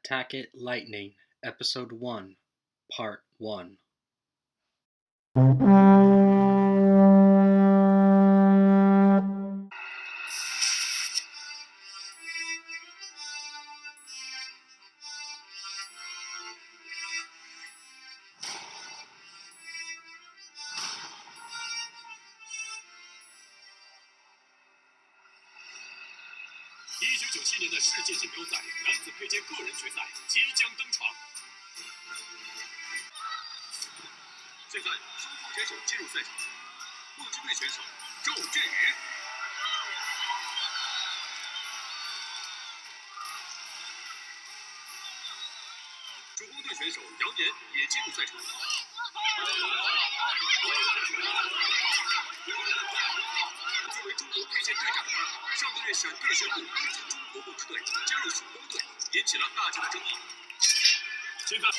Attack It Lightning, Episode 1, Part 1.1997年的世界锦标赛男子佩剑个人决赛即将登场。现在，双方选手进入赛场。墨之队选手赵振宇，主攻队选手杨岩也进入赛场。作为中国佩剑队长的他，上个月闪电宣布退出中国墨之队，加入曙光队，引起了大家的争议。现在，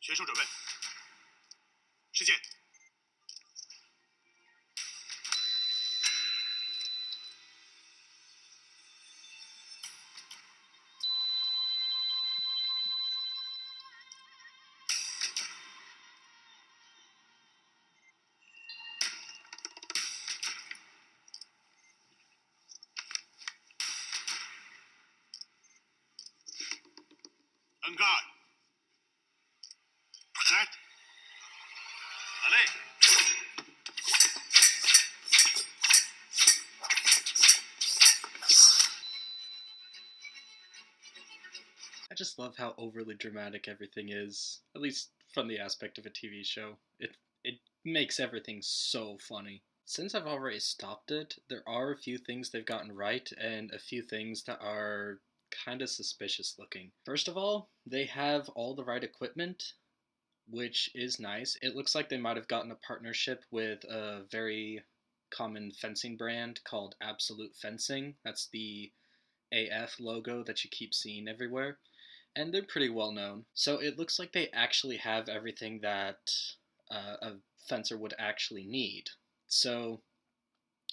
选手准备，试剑。恩盖。Prêt. Allez. I just love how overly dramatic everything is, at least from the aspect of a TV show. It makes everything so funny. Since I've already stopped it, there are a few things they've gotten right and a few things that are kind of suspicious looking. First of all, they have all the right equipment, which is nice. It looks like they might have gotten a partnership with a very common fencing brand called Absolute Fencing. That's the AF logo that you keep seeing everywhere. And they're pretty well known. So it looks like they actually have everything that a fencer would actually need. So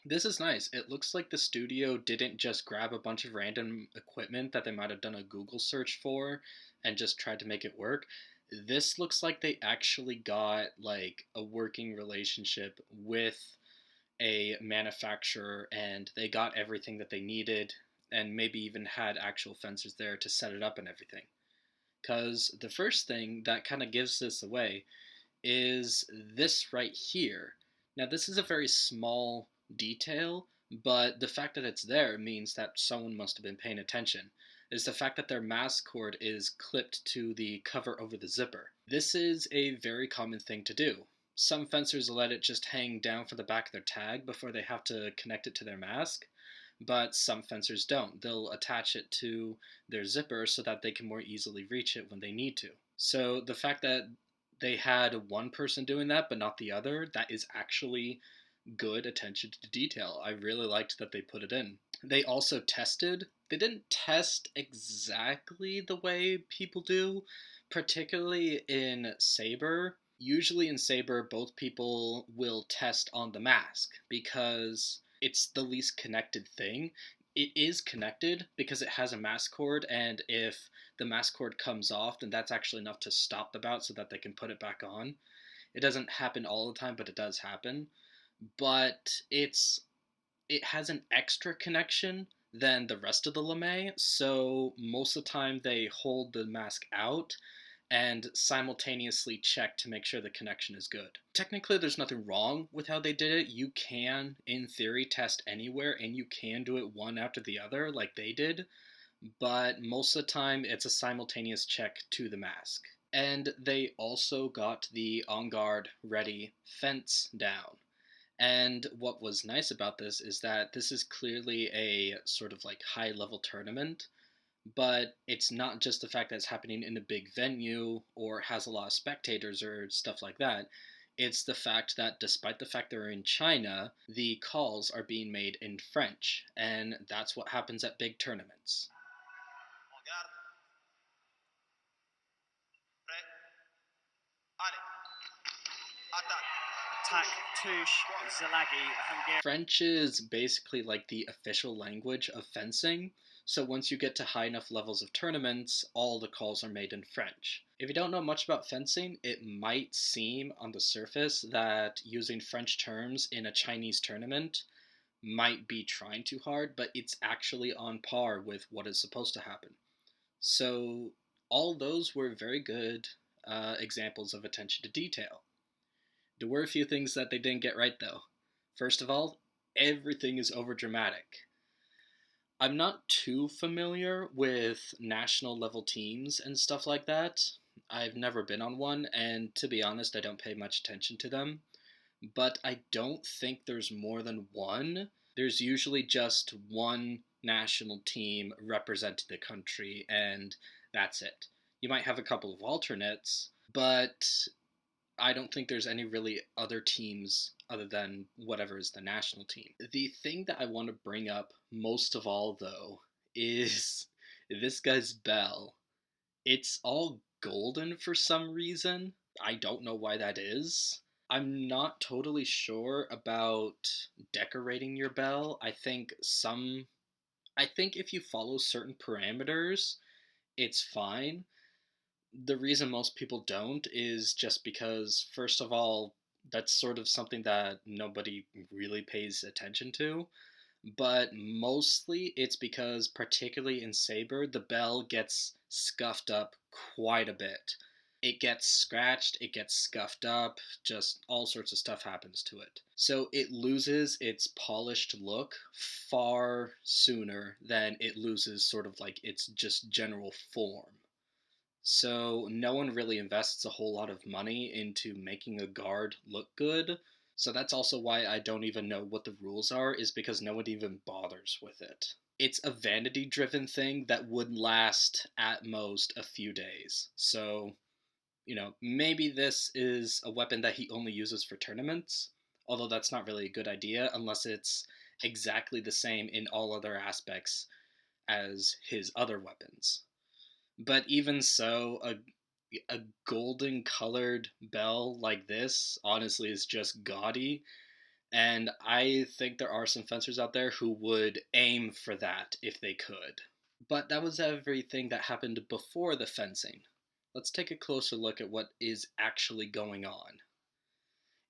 this is nice. It looks like the studio didn't just grab a bunch of random equipment that they might have done a Google search for and just tried to make it work. This looks like they actually got like a working relationship with a manufacturer and they got everything that they needed and maybe even had actual fencers there to set it up and everything. Because the first thing that kind of gives this away is this right here. Now this is a very small detail, but the fact that it's there means that someone must have been paying attention. Is the fact that their mask cord is clipped to the cover over the zipper. This is a very common thing to do. Some fencers let it just hang down for the back of their tag before they have to connect it to their mask, but some fencers don't. They'll attach it to their zipper so that they can more easily reach it when they need to. So the fact that they had one person doing that but not the other, that is actually good attention to detail. I really liked that they put it in. They also tested. They didn't test exactly the way people do, particularly in Saber. Usually in Saber, both people will test on the mask because it's the least connected thing. It is connected because it has a mask cord, and if the mask cord comes off, then that's actually enough to stop the bout so that they can put it back on. It doesn't happen all the time, but it does happen. But it has an extra connection than the rest of the lame, so most of the time they hold the mask out and simultaneously check to make sure the connection is good. Technically, there's nothing wrong with how they did it. You can, in theory, test anywhere, and you can do it one after the other like they did, but most of the time it's a simultaneous check to the mask. And they also got the on guard ready fence down. And what was nice about this is that this is clearly a sort of like high level tournament, but it's not just the fact that it's happening in a big venue or has a lot of spectators or stuff like that. It's the fact that despite the fact they're in China, the calls are being made in French, and that's what happens at big tournaments. French is basically like the official language of fencing, so once you get to high enough levels of tournaments, all the calls are made in French. If you don't know much about fencing, it might seem on the surface that using French terms in a Chinese tournament might be trying too hard, but it's actually on par with what is supposed to happen. So, all those were very good examples of attention to detail. There were a few things that they didn't get right, though. First of all, everything is overdramatic. I'm not too familiar with national level teams and stuff like that. I've never been on one, and to be honest, I don't pay much attention to them. But I don't think there's more than one. There's usually just one national team representing the country, and that's it. You might have a couple of alternates, but I don't think there's any really other teams other than whatever is the national team. The thing that I want to bring up most of all, though, is this guy's bell. It's all golden for some reason. I don't know why that is. I'm not totally sure about decorating your bell. I think if you follow certain parameters, it's fine. The reason most people don't is just because, first of all, that's sort of something that nobody really pays attention to. But mostly it's because, particularly in Saber, the bell gets scuffed up quite a bit. It gets scratched, it gets scuffed up, just all sorts of stuff happens to it. So it loses its polished look far sooner than it loses sort of like its just general form. So no one really invests a whole lot of money into making a guard look good. So that's also why I don't even know what the rules are, is because no one even bothers with it. It's a vanity driven thing that would last at most a few days. So, maybe this is a weapon that he only uses for tournaments, although that's not really a good idea unless it's exactly the same in all other aspects as his other weapons. But even so, a golden colored bell like this honestly is just gaudy, and I think there are some fencers out there who would aim for that if they could. But that was everything that happened before the fencing. Let's take a closer look at what is actually going on.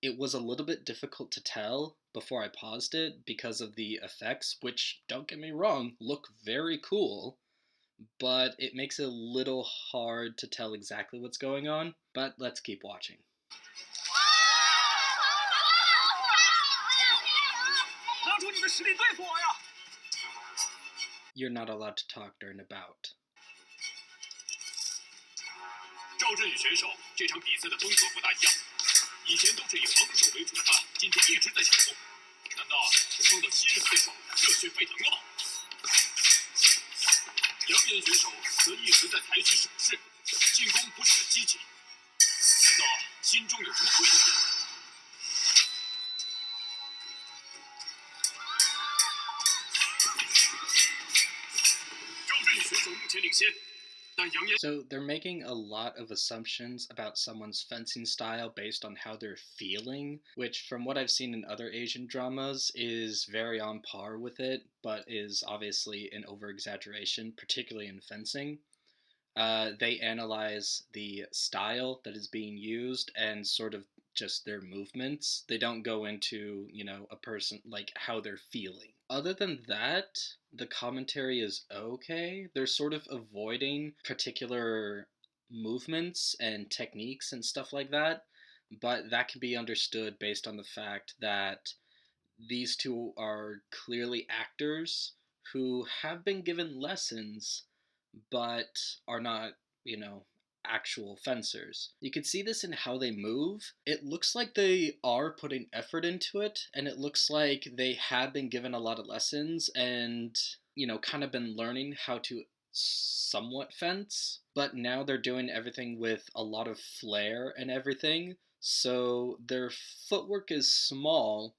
It was a little bit difficult to tell before I paused it because of the effects, which, don't get me wrong, look very cool, but it makes it a little hard to tell exactly what's going on. But let's keep watching. You're not allowed to talk during a bout. 赵振宇选手这场比赛的风格不大一样，以前都是以防守为主的他，今天一直在抢攻，难道是碰到新人对手热血沸腾了吗？杨岩选手则一直在采取守势，进攻不是很积极，难道心中有什么愧疚？赵振宇选手目前领先。 So they're making a lot of assumptions about someone's fencing style based on how they're feeling, which from what I've seen in other Asian dramas is very on par with it, but is obviously an over-exaggeration, particularly in fencing. They analyze the style that is being used and sort of just their movements. They don't go into, a person, like how they're feeling. Other than that, the commentary is okay. They're sort of avoiding particular movements and techniques and stuff like that, but that can be understood based on the fact that these two are clearly actors who have been given lessons but are not, actual fencers. You can see this in how they move. It looks like they are putting effort into it, and it looks like they have been given a lot of lessons and, kind of been learning how to somewhat fence, but now they're doing everything with a lot of flair and everything. So their footwork is small,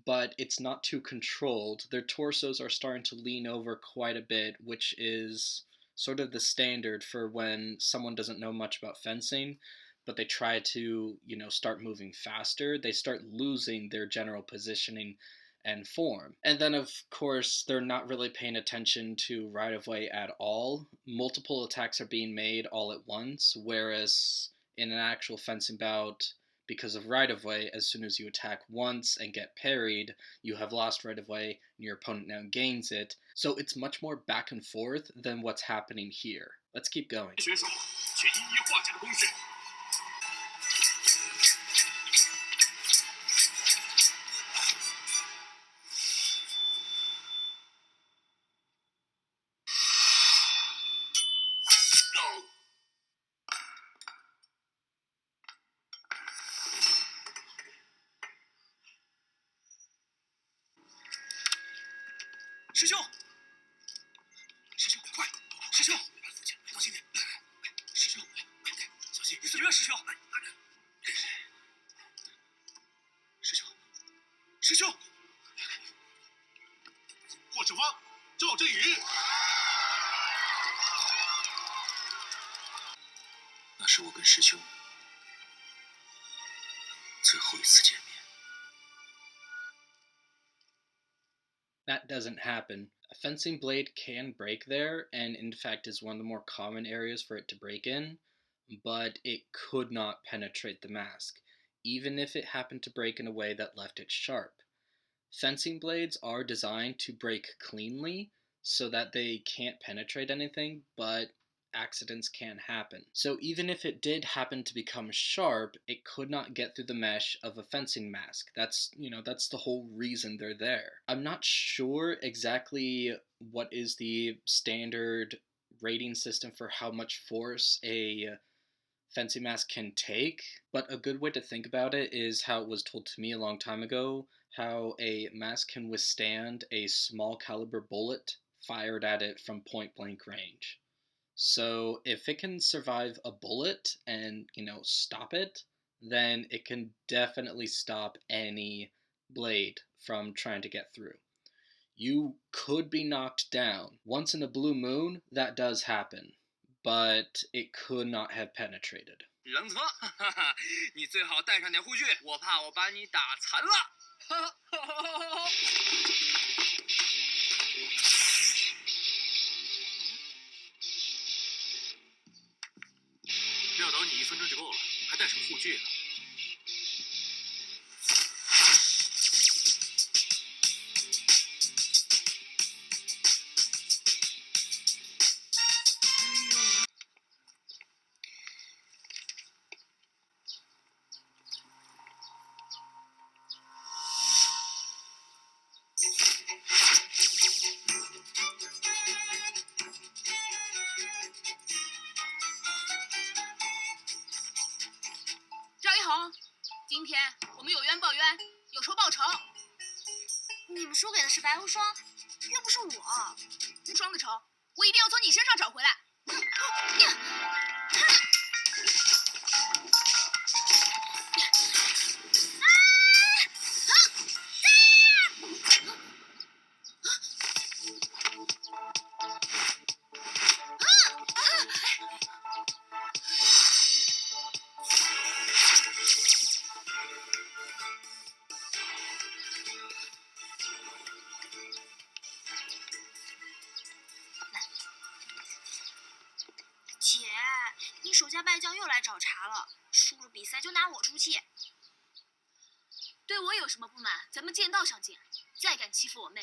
but it's not too controlled. Their torsos are starting to lean over quite a bit, which is sort of the standard for when someone doesn't know much about fencing, but they try to, start moving faster. They start losing their general positioning and form. And then, of course, they're not really paying attention to right of way at all. Multiple attacks are being made all at once, whereas in an actual fencing bout, because of right of way, as soon as you attack once and get parried, you have lost right of way and your opponent now gains it. So it's much more back and forth than what's happening here. Let's keep going. 选手却一一化解了攻势。师兄，师兄，快！师兄，当心点！师兄，小心！你怎么样，师兄？师兄，师兄！霍世芳，赵振宇。那是我跟师兄最后一次见面。 That doesn't happen. A fencing blade can break there, and in fact is one of the more common areas for it to break in, but it could not penetrate the mask, even if it happened to break in a way that left it sharp. Fencing blades are designed to break cleanly so that they can't penetrate anything, but accidents can happen. So even if it did happen to become sharp, it could not get through the mesh of a fencing mask. That's the whole reason they're there. I'm not sure exactly what is the standard rating system for how much force a fencing mask can take, but a good way to think about it is how it was told to me a long time ago, how a mask can withstand a small caliber bullet fired at it from point blank range. So if it can survive a bullet and, stop it, then it can definitely stop any blade from trying to get through. You could be knocked down. Once in a blue moon, that does happen, but it could not have penetrated. 冷子峰，你最好带上点护具，我怕我把你打残了。撂倒你1分钟就够了，还带什么护具啊？赵一红，今天我们有冤报冤，有仇报仇。你们输给的是白无双，又不是我。无双的仇，我一定要从你身上找回来。姐，你手下败将又来找茬了，输了比赛就拿我出气。对我有什么不满，咱们剑道上见。再敢欺负我妹，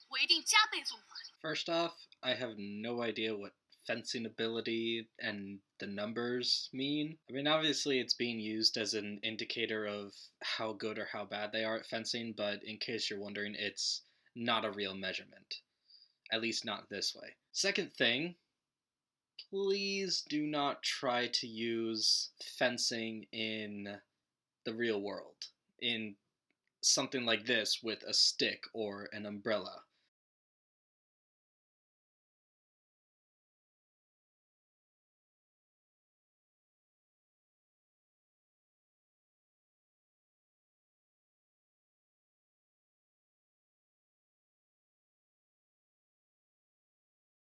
我一定加倍奉还。 First off, I have no idea what fencing ability and the numbers mean. I mean, obviously it's being used as an indicator of how good or how bad they are at fencing, but in case you're wondering, it's not a real measurement. At least not this way. Second thing, please do not try to use fencing in the real world, in something like this with a stick or an umbrella.